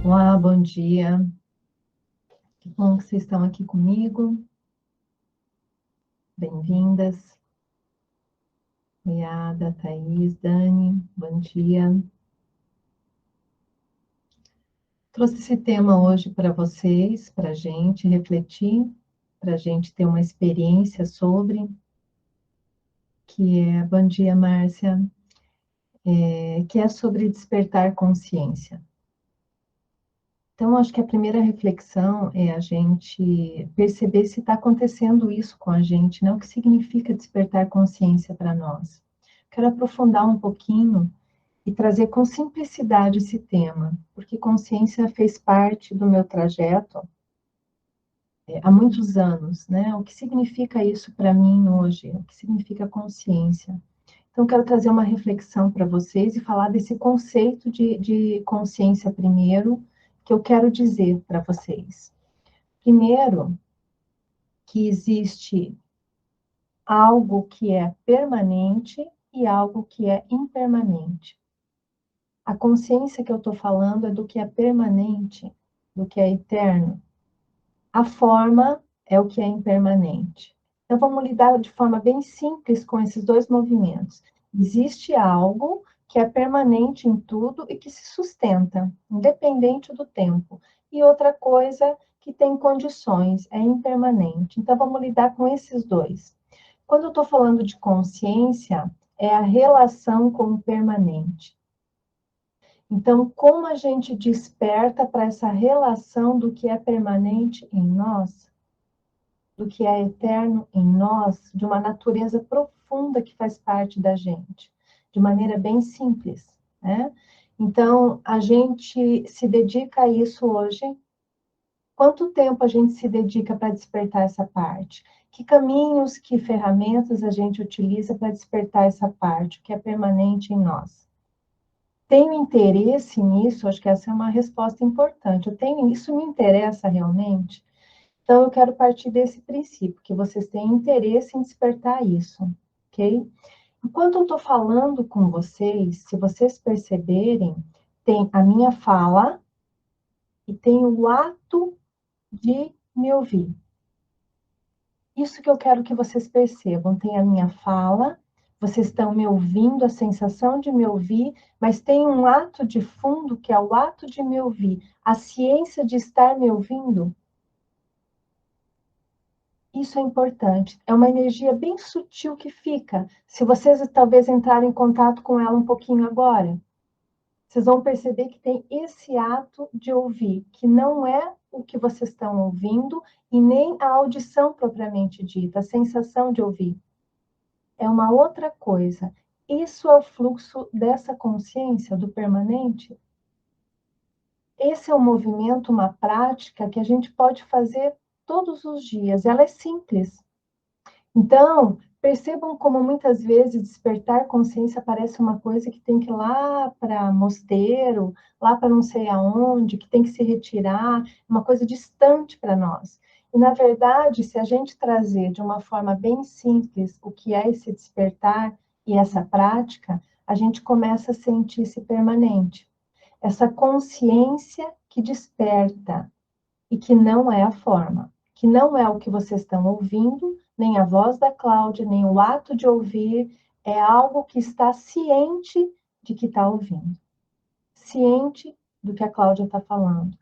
Olá, bom dia. Que bom que vocês estão aqui comigo. Bem-vindas. Obrigada, Thaís, Dani, bom dia. Trouxe esse tema hoje para vocês, para a gente refletir, para a gente ter uma experiência sobre, bom dia, Márcia, que é sobre despertar consciência. Então, acho que a primeira reflexão é a gente perceber se está acontecendo isso com a gente, né? O que significa despertar consciência para nós. Quero aprofundar um pouquinho e trazer com simplicidade esse tema, porque consciência fez parte do meu trajeto há muitos anos, né? O que significa isso para mim hoje? O que significa consciência? Então, quero trazer uma reflexão para vocês e falar desse conceito de consciência primeiro, que eu quero dizer para vocês. Primeiro, que existe algo que é permanente e algo que é impermanente. A consciência que eu estou falando é do que é permanente, do que é eterno. A forma é o que é impermanente. Então, vamos lidar de forma bem simples com esses dois movimentos. Existe algo que é permanente em tudo e que se sustenta, independente do tempo. E outra coisa que tem condições, é impermanente. Então, vamos lidar com esses dois. Quando eu estou falando de consciência, é a relação com o permanente. Então, como a gente desperta para essa relação do que é permanente em nós, do que é eterno em nós, de uma natureza profunda que faz parte da gente, de maneira bem simples, né? Então, a gente se dedica a isso hoje. Quanto tempo a gente se dedica para despertar essa parte? Que caminhos, que ferramentas a gente utiliza para despertar essa parte, que é permanente em nós? Tenho interesse nisso? Acho que essa é uma resposta importante. Isso me interessa realmente? Então, eu quero partir desse princípio, que vocês têm interesse em despertar isso, ok? Enquanto eu estou falando com vocês, se vocês perceberem, tem a minha fala e tem o ato de me ouvir. Isso que eu quero que vocês percebam. Tem a minha fala, vocês estão me ouvindo, a sensação de me ouvir, mas tem um ato de fundo, que é o ato de me ouvir, a ciência de estar me ouvindo. Isso é importante. É uma energia bem sutil que fica. Se vocês talvez entrarem em contato com ela um pouquinho agora, vocês vão perceber que tem esse ato de ouvir, que não é o que vocês estão ouvindo e nem a audição propriamente dita, a sensação de ouvir. É uma outra coisa. Isso é o fluxo dessa consciência do permanente. Esse é um movimento, uma prática que a gente pode fazer todos os dias. Ela é simples. Então, percebam como muitas vezes despertar consciência parece uma coisa que tem que ir lá para mosteiro, lá para não sei aonde, que tem que se retirar, uma coisa distante para nós. E, na verdade, se a gente trazer de uma forma bem simples o que é esse despertar e essa prática, a gente começa a sentir-se permanente. Essa consciência que desperta, e que não é a forma, que não é o que vocês estão ouvindo, nem a voz da Cláudia, nem o ato de ouvir, é algo que está ciente de que está ouvindo, ciente do que a Cláudia está falando.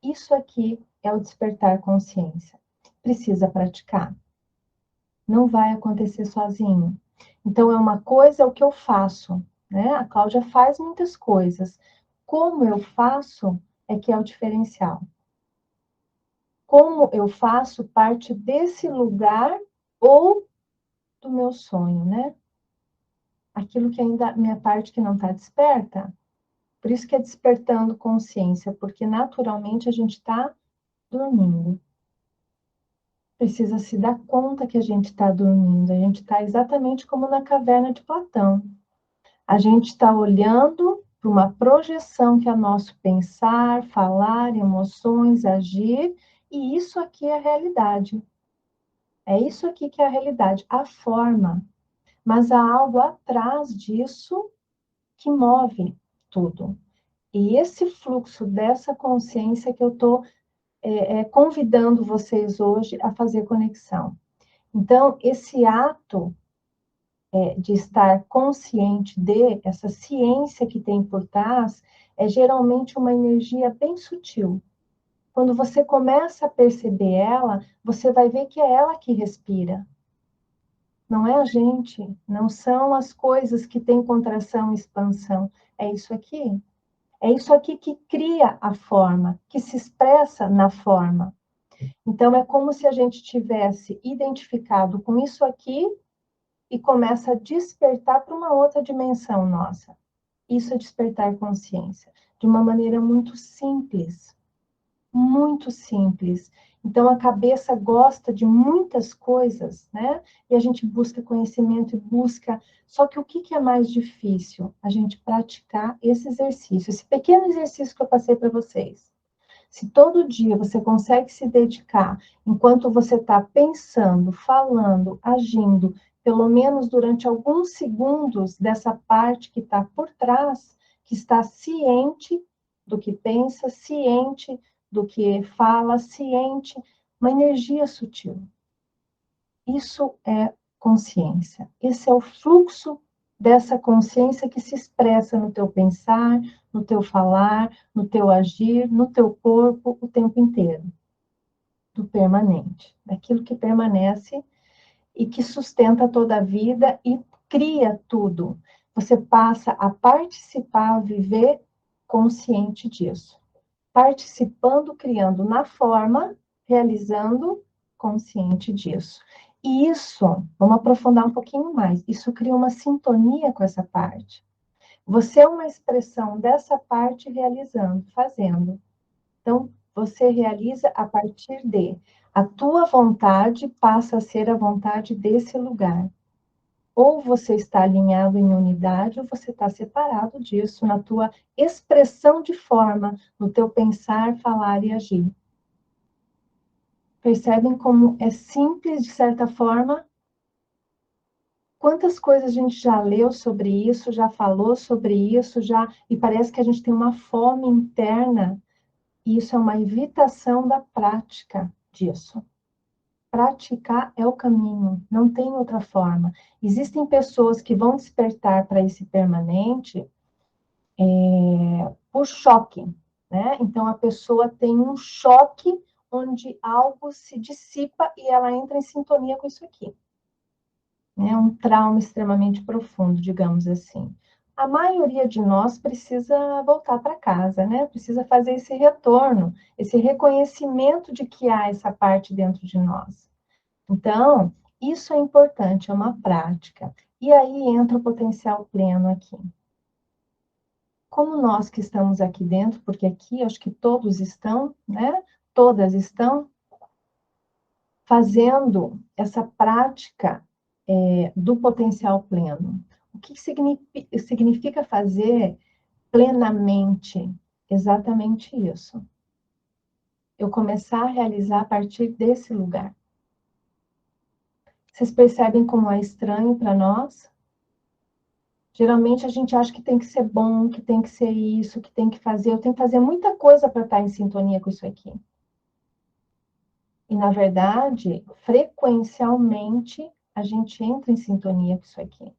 Isso aqui é o despertar consciência. Precisa praticar. Não vai acontecer sozinho. Então, é uma coisa o que eu faço, né? A Cláudia faz muitas coisas. Como eu faço é que é o diferencial. Como eu faço parte desse lugar ou do meu sonho, né? Aquilo que ainda, minha parte que não está desperta. Por isso que é despertando consciência, porque naturalmente a gente está dormindo. Precisa se dar conta que a gente está dormindo. A gente está exatamente como na caverna de Platão. A gente está olhando para uma projeção que é nosso pensar, falar, emoções, agir, e isso aqui é a realidade. É isso aqui que é a realidade, a forma. Mas há algo atrás disso que move tudo. E esse fluxo dessa consciência que eu estou convidando vocês hoje a fazer conexão. Então, esse ato de estar consciente essa ciência que tem por trás, é geralmente uma energia bem sutil. Quando você começa a perceber ela, você vai ver que é ela que respira. Não é a gente, não são as coisas que têm contração e expansão. É isso aqui. É isso aqui que cria a forma, que se expressa na forma. Então, é como se a gente tivesse identificado com isso aqui e começa a despertar para uma outra dimensão nossa. Isso é despertar consciência, de uma maneira muito simples. Muito simples. Então, a cabeça gosta de muitas coisas, né? E a gente busca conhecimento e busca. Só que o que é mais difícil? A gente praticar esse exercício, esse pequeno exercício que eu passei para vocês. Se todo dia você consegue se dedicar, enquanto você está pensando, falando, agindo, pelo menos durante alguns segundos dessa parte que está por trás, que está ciente do que pensa, ciente do que fala, ciente, uma energia sutil. Isso é consciência. Esse é o fluxo dessa consciência que se expressa no teu pensar, no teu falar, no teu agir, no teu corpo o tempo inteiro. Do permanente, daquilo que permanece e que sustenta toda a vida e cria tudo. Você passa a participar, a viver consciente disso. Participando, criando na forma, realizando consciente disso. E isso, vamos aprofundar um pouquinho mais, isso cria uma sintonia com essa parte. Você é uma expressão dessa parte realizando, fazendo. Então, você realiza a partir de. A tua vontade passa a ser a vontade desse lugar. Ou você está alinhado em unidade, ou você está separado disso na tua expressão de forma, no teu pensar, falar e agir. Percebem como é simples, de certa forma? Quantas coisas a gente já leu sobre isso, já falou sobre isso, e parece que a gente tem uma fome interna, e isso é uma invitação da prática disso. Praticar é o caminho, não tem outra forma. Existem pessoas que vão despertar para esse permanente por choque, né? Então a pessoa tem um choque onde algo se dissipa e ela entra em sintonia com isso aqui. É um trauma extremamente profundo, digamos assim. A maioria de nós precisa voltar para casa, né? Precisa fazer esse retorno, esse reconhecimento de que há essa parte dentro de nós. Então, isso é importante, é uma prática. E aí entra o potencial pleno aqui. Como nós que estamos aqui dentro, porque aqui acho que todos estão, né? Todas estão fazendo essa prática do potencial pleno. O que significa fazer plenamente? Exatamente isso. Eu começar a realizar a partir desse lugar. Vocês percebem como é estranho para nós? Geralmente a gente acha que tem que ser bom, que tem que ser isso, que tem que fazer. Eu tenho que fazer muita coisa para estar em sintonia com isso aqui. E, na verdade, frequencialmente, a gente entra em sintonia com isso aqui.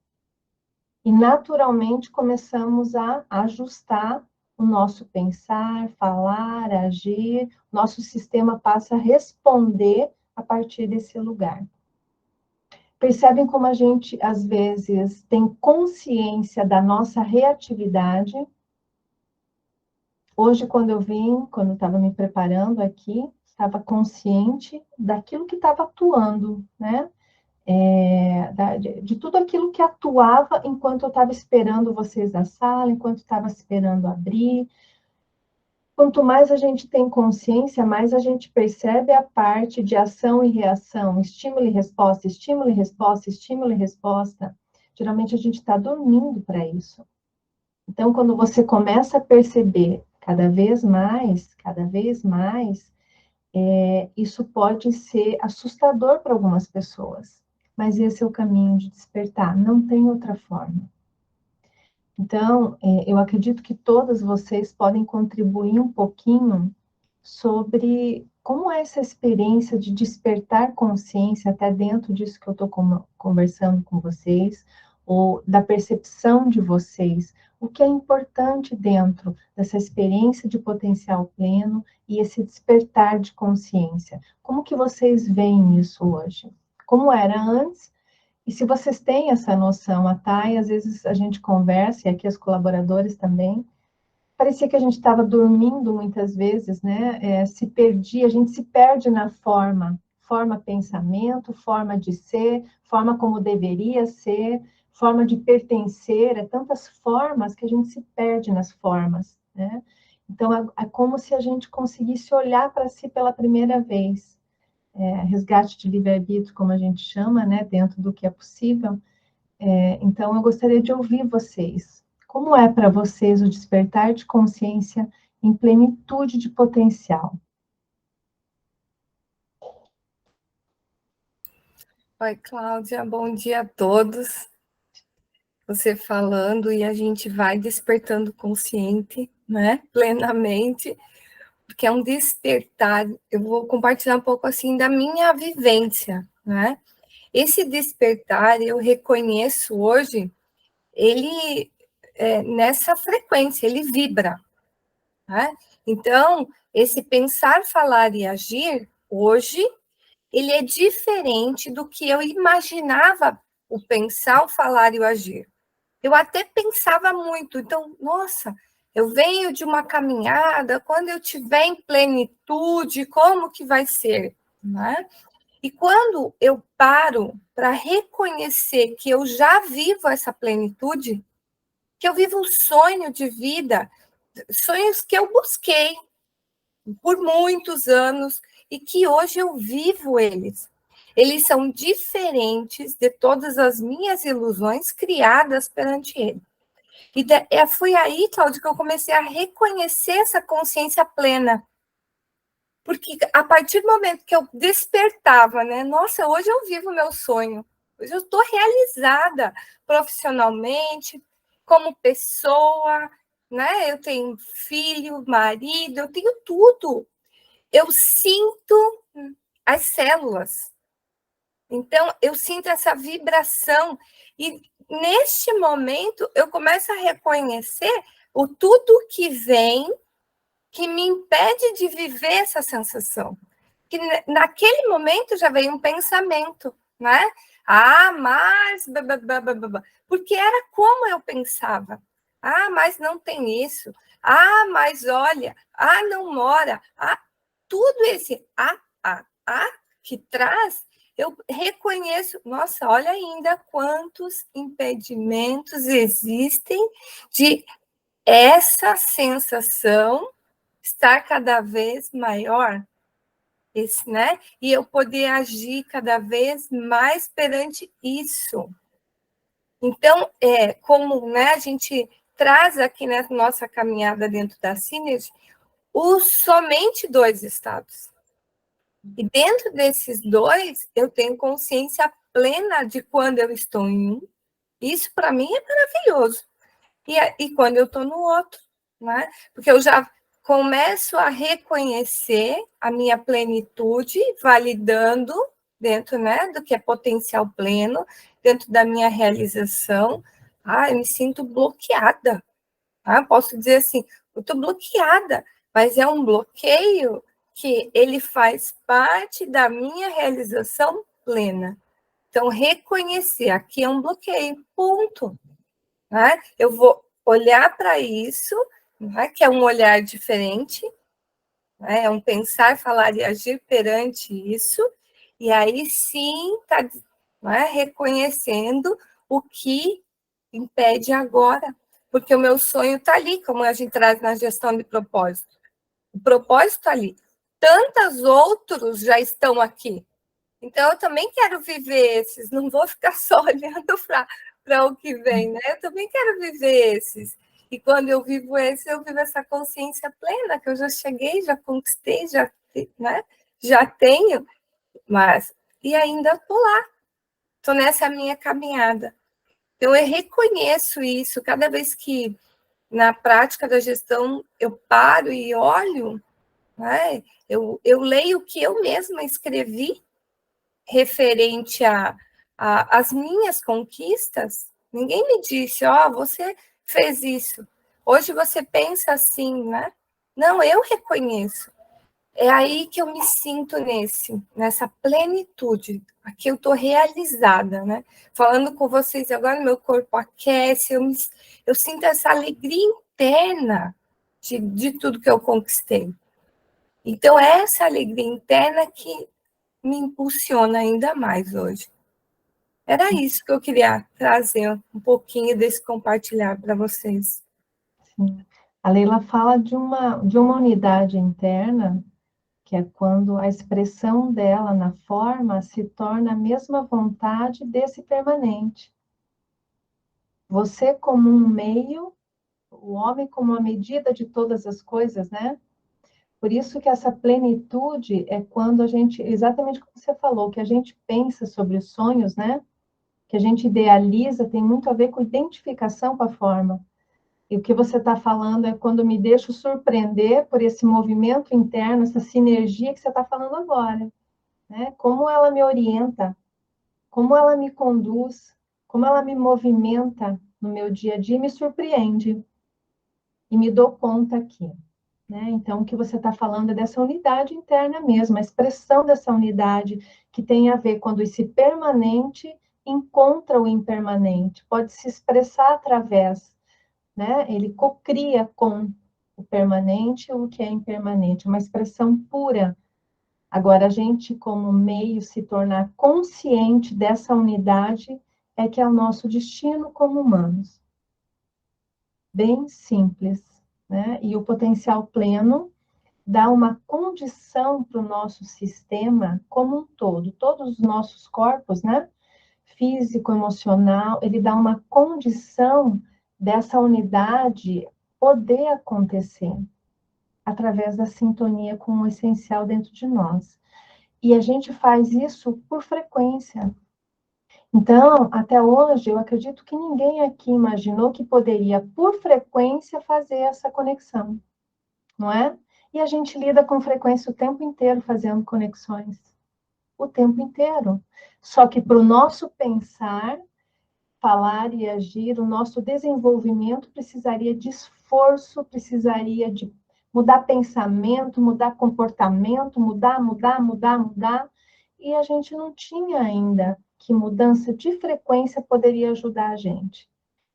E, naturalmente, começamos a ajustar o nosso pensar, falar, agir. Nosso sistema passa a responder a partir desse lugar. Percebem como a gente, às vezes, tem consciência da nossa reatividade. Hoje, quando eu estava me preparando aqui, estava consciente daquilo que estava atuando, né? De tudo aquilo que atuava enquanto eu estava esperando vocês na sala, enquanto estava esperando abrir. Quanto mais a gente tem consciência, mais a gente percebe a parte de ação e reação, estímulo e resposta, estímulo e resposta, estímulo e resposta. Geralmente a gente está dormindo para isso. Então, quando você começa a perceber cada vez mais, isso pode ser assustador para algumas pessoas. Mas esse é o caminho de despertar, não tem outra forma. Então, eu acredito que todas vocês podem contribuir um pouquinho sobre como é essa experiência de despertar consciência até dentro disso que eu estou conversando com vocês, ou da percepção de vocês, o que é importante dentro dessa experiência de potencial pleno e esse despertar de consciência. Como que vocês veem isso hoje? Como era antes? E se vocês têm essa noção, a Thay, às vezes a gente conversa, e aqui os colaboradores também, parecia que a gente estava dormindo muitas vezes, né? Se perdia, a gente se perde na forma pensamento, forma de ser, forma como deveria ser, forma de pertencer, tantas formas que a gente se perde nas formas, né? Então, é como se a gente conseguisse olhar para si pela primeira vez, resgate de livre-arbítrio, como a gente chama, né? Dentro do que é possível. Então, eu gostaria de ouvir vocês. Como é para vocês o despertar de consciência em plenitude de potencial? Oi, Cláudia, bom dia a todos. Você falando e a gente vai despertando consciente, né, plenamente, porque é um despertar. Eu vou compartilhar um pouco assim da minha vivência, né? Esse despertar eu reconheço hoje, ele nessa frequência, ele vibra, né? Então, esse pensar, falar e agir hoje ele é diferente do que eu imaginava o pensar, o falar e o agir. Eu até pensava muito, então, nossa, eu venho de uma caminhada, quando eu estiver em plenitude, como que vai ser? Né? E quando eu paro para reconhecer que eu já vivo essa plenitude, que eu vivo um sonho de vida, sonhos que eu busquei por muitos anos e que hoje eu vivo eles. Eles são diferentes de todas as minhas ilusões criadas perante ele. E foi aí, Cláudio, que eu comecei a reconhecer essa consciência plena. Porque a partir do momento que eu despertava, né? Nossa, hoje eu vivo o meu sonho. Hoje eu estou realizada profissionalmente, como pessoa, né? Eu tenho filho, marido, eu tenho tudo. Eu sinto as células. Então, eu sinto essa vibração. E, neste momento, eu começo a reconhecer o tudo que vem que me impede de viver essa sensação. Que naquele momento já veio um pensamento, né? Ah, mas... Porque era como eu pensava. Ah, mas não tem isso. Ah, mas olha. Ah, não mora. Ah, tudo esse que traz, eu reconheço, nossa, olha ainda quantos impedimentos existem de essa sensação estar cada vez maior, né? E eu poder agir cada vez mais perante isso. Então, como, né, a gente traz aqui na nossa caminhada dentro da Synergy, somente 2 estados. E dentro desses 2, eu tenho consciência plena de quando eu estou em um. Isso, para mim, é maravilhoso. E quando eu estou no outro, né? Porque eu já começo a reconhecer a minha plenitude, validando dentro, né, do que é potencial pleno, dentro da minha realização. Eu me sinto bloqueada. Posso dizer assim, eu estou bloqueada, mas é um bloqueio que ele faz parte da minha realização plena. Então, reconhecer, aqui é um bloqueio, ponto. Né? Eu vou olhar para isso, né, que é um olhar diferente, né, é um pensar, falar e agir perante isso, e aí sim está, né, reconhecendo o que impede agora, porque o meu sonho está ali, como a gente traz na gestão de propósito. O propósito está ali. Tantos outros já estão aqui. Então, eu também quero viver esses, não vou ficar só olhando para o que vem, né? Eu também quero viver esses. E quando eu vivo esse, eu vivo essa consciência plena, que eu já cheguei, já conquistei, né? Já tenho, mas... E ainda estou lá, estou nessa minha caminhada. Então, eu reconheço isso cada vez que, na prática da gestão, eu paro e olho, né? Eu leio o que eu mesma escrevi referente às minhas conquistas. Ninguém me disse, você fez isso. Hoje você pensa assim, né? Não, eu reconheço. É aí que eu me sinto nessa plenitude. Aqui eu estou realizada, né? Falando com vocês agora, meu corpo aquece, eu sinto essa alegria interna de tudo que eu conquistei. Então, é essa alegria interna que me impulsiona ainda mais hoje. Era isso que eu queria trazer um pouquinho desse compartilhar para vocês. Sim. A Leila fala de uma unidade interna, que é quando a expressão dela na forma se torna a mesma vontade desse permanente. Você como um meio, o homem como uma medida de todas as coisas, né? Por isso que essa plenitude é quando a gente, exatamente como você falou, que a gente pensa sobre os sonhos, né? Que a gente idealiza, tem muito a ver com identificação com a forma. E o que você está falando é quando me deixo surpreender por esse movimento interno, essa sinergia que você está falando agora, né? Como ela me orienta, como ela me conduz, como ela me movimenta no meu dia a dia e me surpreende. E me dou conta aqui. Né? Então, o que você está falando é dessa unidade interna mesmo, a expressão dessa unidade que tem a ver quando esse permanente encontra o impermanente, pode se expressar através, né? Ele cocria com o permanente o que é impermanente, uma expressão pura. Agora, a gente, como meio, se tornar consciente dessa unidade é que é o nosso destino como humanos. Bem simples, né? E o potencial pleno dá uma condição para o nosso sistema como um todo, todos os nossos corpos, né? Físico, emocional, ele dá uma condição dessa unidade poder acontecer através da sintonia com o essencial dentro de nós. E a gente faz isso por frequência. Então, até hoje, eu acredito que ninguém aqui imaginou que poderia, por frequência, fazer essa conexão, não é? E a gente lida com frequência o tempo inteiro fazendo conexões. O tempo inteiro. Só que para o nosso pensar, falar e agir, o nosso desenvolvimento precisaria de esforço, precisaria de mudar pensamento, mudar comportamento, mudar. E a gente não tinha ainda que mudança de frequência poderia ajudar a gente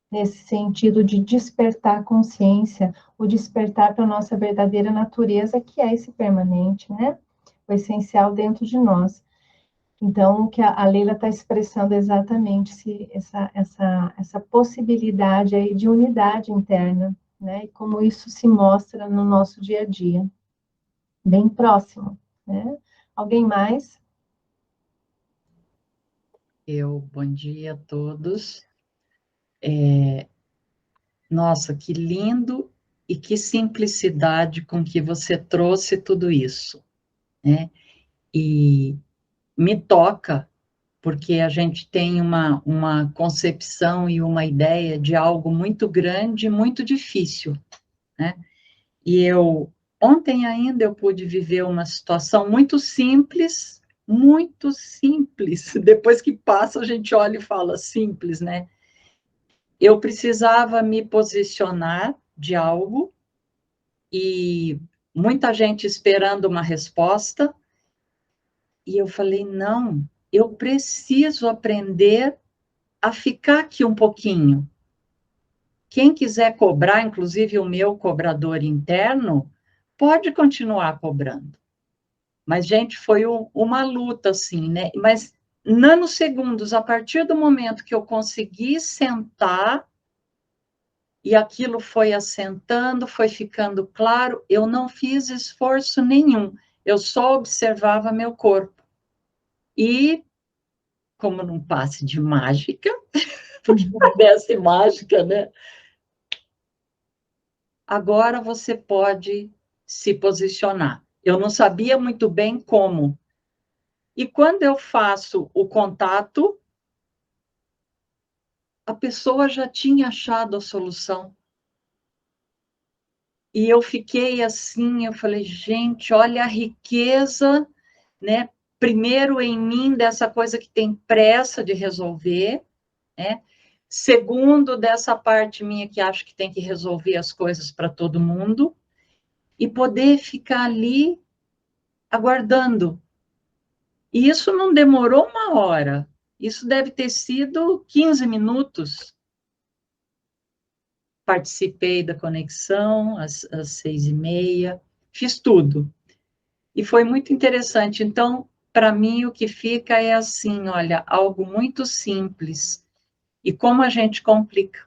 nesse sentido de despertar consciência, o despertar para a nossa verdadeira natureza, que é esse permanente, né? O essencial dentro de nós. Então, o que a Leila está expressando exatamente essa possibilidade aí de unidade interna, né? E como isso se mostra no nosso dia a dia, bem próximo, né? Alguém mais? Bom dia a todos. Nossa, que lindo e que simplicidade com que você trouxe tudo isso, né? E me toca, porque a gente tem uma concepção e uma ideia de algo muito grande, muito difícil, né? E ontem ainda eu pude viver uma situação muito simples. Depois que passa, a gente olha e fala simples, né? Eu precisava me posicionar de algo e muita gente esperando uma resposta, e eu falei, não, eu preciso aprender a ficar aqui um pouquinho. Quem quiser cobrar, inclusive o meu cobrador interno, pode continuar cobrando. Mas, gente, foi uma luta, assim, né? Mas, nanosegundos, a partir do momento que eu consegui sentar, e aquilo foi assentando, foi ficando claro, eu não fiz esforço nenhum, eu só observava meu corpo. E, como num passe de mágica, porque parece mágica, né? Agora você pode se posicionar. Eu não sabia muito bem como. E quando eu faço o contato, a pessoa já tinha achado a solução. E eu fiquei assim, eu falei, gente, olha a riqueza, né? Primeiro em mim, dessa coisa que tem pressa de resolver, né? Segundo, dessa parte minha que acho que tem que resolver as coisas para todo mundo, e poder ficar ali aguardando. E isso não demorou 1 hora, isso deve ter sido 15 minutos. Participei da conexão às 6h30, fiz tudo. E foi muito interessante. Então, para mim, o que fica é assim, olha, algo muito simples. E como a gente complica.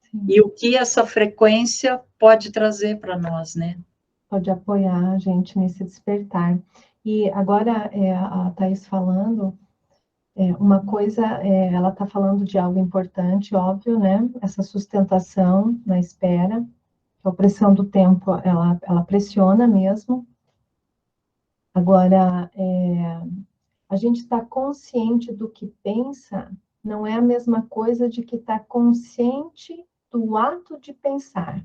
Sim. E o que essa frequência pode trazer para nós, né? Pode apoiar a gente nesse despertar. E agora, a Thaís falando, uma coisa, ela está falando de algo importante, óbvio, né? Essa sustentação na espera, a opressão do tempo, ela pressiona mesmo. Agora, a gente está consciente do que pensa, não é a mesma coisa de que está consciente do ato de pensar.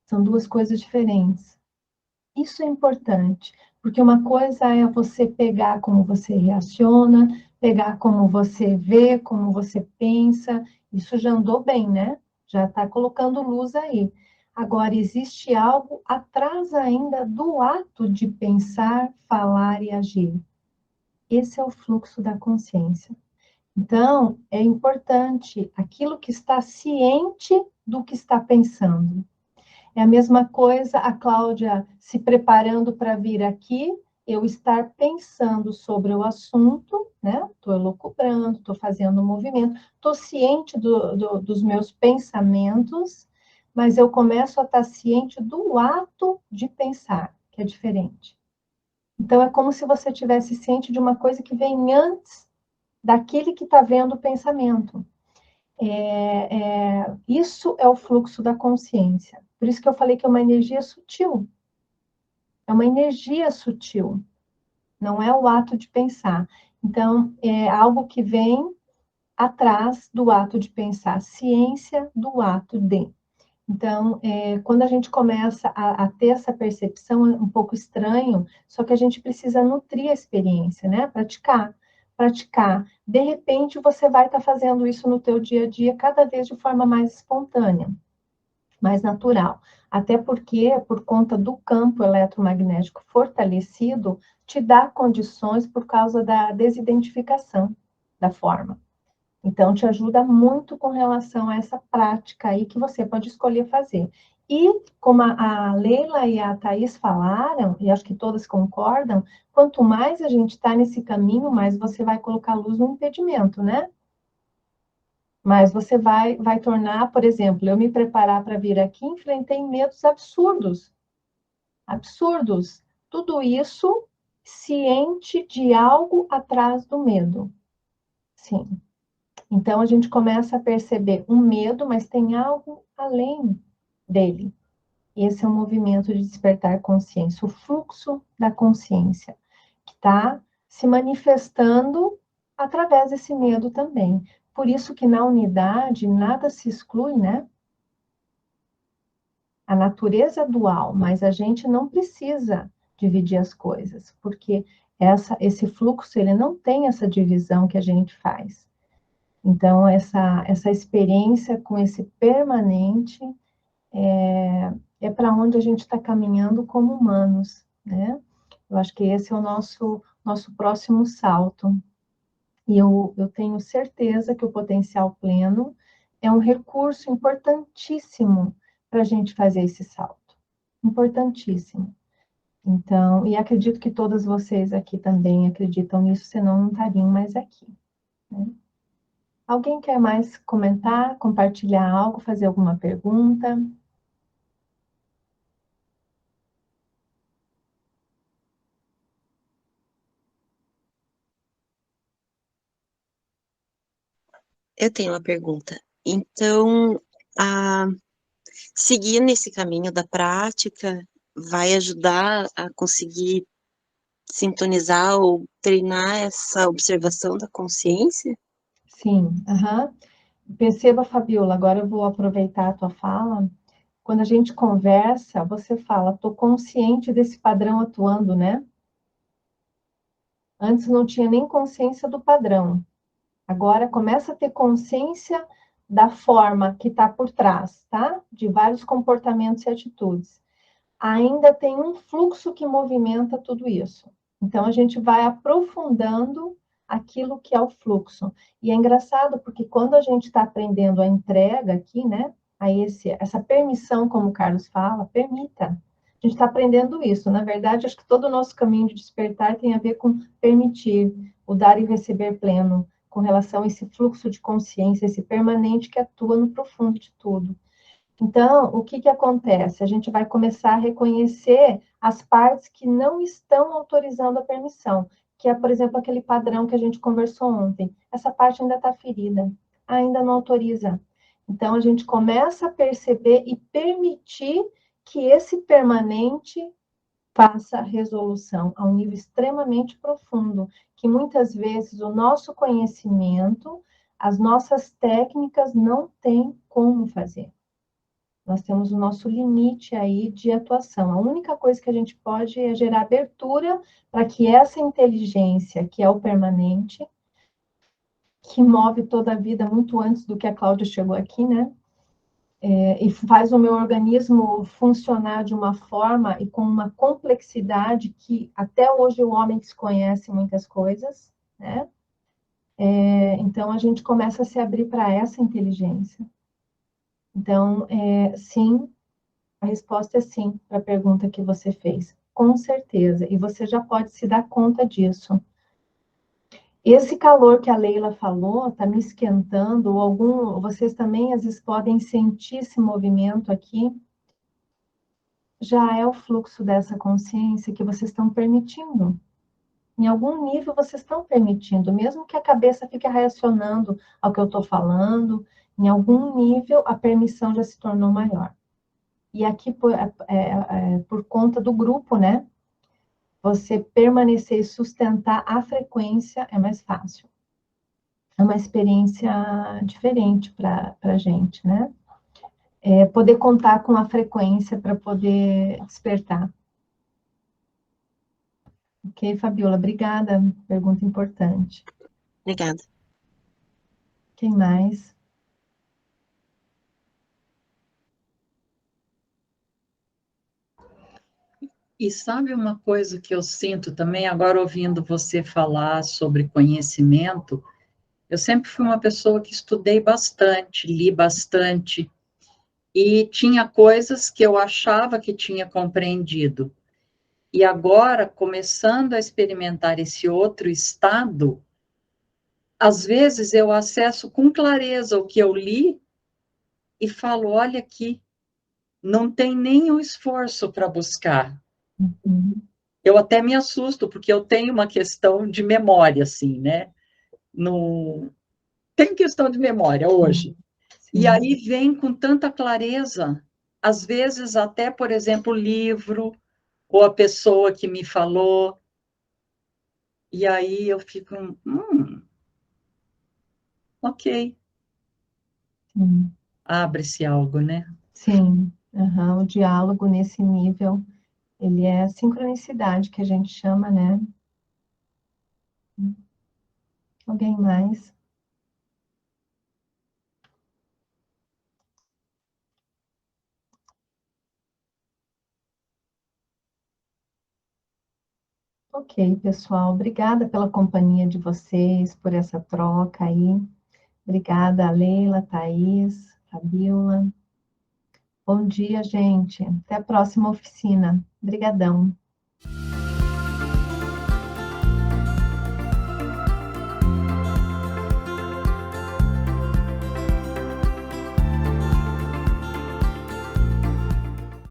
São duas coisas diferentes. Isso é importante, porque uma coisa é você pegar como você reaciona, pegar como você vê, como você pensa, isso já andou bem, né? Já está colocando luz aí. Agora, existe algo atrás ainda do ato de pensar, falar e agir. Esse é o fluxo da consciência. Então, é importante aquilo que está ciente do que está pensando. É a mesma coisa a Cláudia se preparando para vir aqui, eu estar pensando sobre o assunto, né? Estou elucubrando, estou fazendo um movimento, estou ciente dos meus pensamentos, mas eu começo a estar ciente do ato de pensar, que é diferente. Então, é como se você tivesse ciente de uma coisa que vem antes daquele que está vendo o pensamento. Isso é o fluxo da consciência. Por isso que eu falei que é uma energia sutil. É uma energia sutil. Não é o ato de pensar. Então, é algo que vem atrás do ato de pensar. Ciência do ato de. Então, quando a gente começa a ter essa percepção, é um pouco estranho, só que a gente precisa nutrir a experiência, né? Praticar, praticar. De repente, você vai estar fazendo isso no teu dia a dia, cada vez de forma mais espontânea, mais natural. Até porque, por conta do campo eletromagnético fortalecido, te dá condições por causa da desidentificação da forma. Então, te ajuda muito com relação a essa prática aí que você pode escolher fazer. E, como a Leila e a Thaís falaram, e acho que todas concordam, quanto mais a gente está nesse caminho, mais você vai colocar luz no impedimento, né? Mas você vai tornar, por exemplo, eu me preparar para vir aqui, enfrentei medos absurdos. Absurdos. Tudo isso ciente de algo atrás do medo. Sim. Então, a gente começa a perceber um medo, mas tem algo além dele. Esse é o movimento de despertar consciência, o fluxo da consciência, que está se manifestando através desse medo também. Por isso que na unidade nada se exclui, né? A natureza é dual, mas a gente não precisa dividir as coisas, porque esse fluxo ele não tem essa divisão que a gente faz. Então, essa experiência com esse permanente é para onde a gente está caminhando como humanos, né? Eu acho que esse é o nosso próximo salto. E eu tenho certeza que o potencial pleno é um recurso importantíssimo para a gente fazer esse salto. Importantíssimo. Então, e acredito que todas vocês aqui também acreditam nisso, senão não estariam mais aqui, né? Alguém quer mais comentar, compartilhar algo, fazer alguma pergunta? Eu tenho uma pergunta. Então, seguir nesse caminho da prática vai ajudar a conseguir sintonizar ou treinar essa observação da consciência? Sim, aham. Perceba, Fabiola, agora eu vou aproveitar a tua fala. Quando a gente conversa, você fala, estou consciente desse padrão atuando, né? Antes não tinha nem consciência do padrão. Agora começa a ter consciência da forma que está por trás, tá? De vários comportamentos e atitudes. Ainda tem um fluxo que movimenta tudo isso. Então a gente vai aprofundando aquilo que é o fluxo. E é engraçado porque quando a gente está aprendendo a entrega aqui, né? Essa permissão, como o Carlos fala, permita. A gente está aprendendo isso. Na verdade, acho que todo o nosso caminho de despertar tem a ver com permitir, o dar e receber pleno, com relação a esse fluxo de consciência, esse permanente que atua no profundo de tudo. Então, o que acontece? A gente vai começar a reconhecer as partes que não estão autorizando a permissão, que é, por exemplo, aquele padrão que a gente conversou ontem. Essa parte ainda está ferida, ainda não autoriza. Então, a gente começa a perceber e permitir que esse permanente faça resolução a um nível extremamente profundo, que muitas vezes o nosso conhecimento, as nossas técnicas não têm como fazer. Nós temos o nosso limite aí de atuação. A única coisa que a gente pode é gerar abertura para que essa inteligência, que é o permanente, que move toda a vida muito antes do que a Cláudia chegou aqui, né? E faz o meu organismo funcionar de uma forma e com uma complexidade que até hoje o homem desconhece muitas coisas, né? Então a gente começa a se abrir para essa inteligência. Então, sim, a resposta é sim para a pergunta que você fez, com certeza, e você já pode se dar conta disso. Esse calor que a Leila falou está me esquentando, vocês também às vezes podem sentir esse movimento aqui, já é o fluxo dessa consciência que vocês estão permitindo. Em algum nível vocês estão permitindo, mesmo que a cabeça fique reacionando ao que eu estou falando, em algum nível a permissão já se tornou maior. E aqui, por conta do grupo, né? Você permanecer e sustentar a frequência é mais fácil. É uma experiência diferente para a gente, né? Poder contar com a frequência para poder despertar. Ok, Fabiola, obrigada. Pergunta importante. Obrigada. Quem mais? E sabe uma coisa que eu sinto também, agora ouvindo você falar sobre conhecimento, eu sempre fui uma pessoa que estudei bastante, li bastante, e tinha coisas que eu achava que tinha compreendido. E agora, começando a experimentar esse outro estado, às vezes eu acesso com clareza o que eu li e falo, olha aqui, não tem nenhum esforço para buscar. Uhum. Eu até me assusto, porque eu tenho uma questão de memória, assim, né? No... Tem questão de memória hoje. Sim. E aí vem com tanta clareza, às vezes até, por exemplo, o livro, ou a pessoa que me falou, e aí eu fico, ok, Sim. abre-se algo, né? Sim. Uhum. O diálogo nesse nível, ele é a sincronicidade que a gente chama, né? Alguém mais? Ok, pessoal, obrigada pela companhia de vocês, por essa troca aí. Obrigada, Leila, Thaís, Fabiola. Bom dia, gente. Até a próxima oficina. Obrigadão.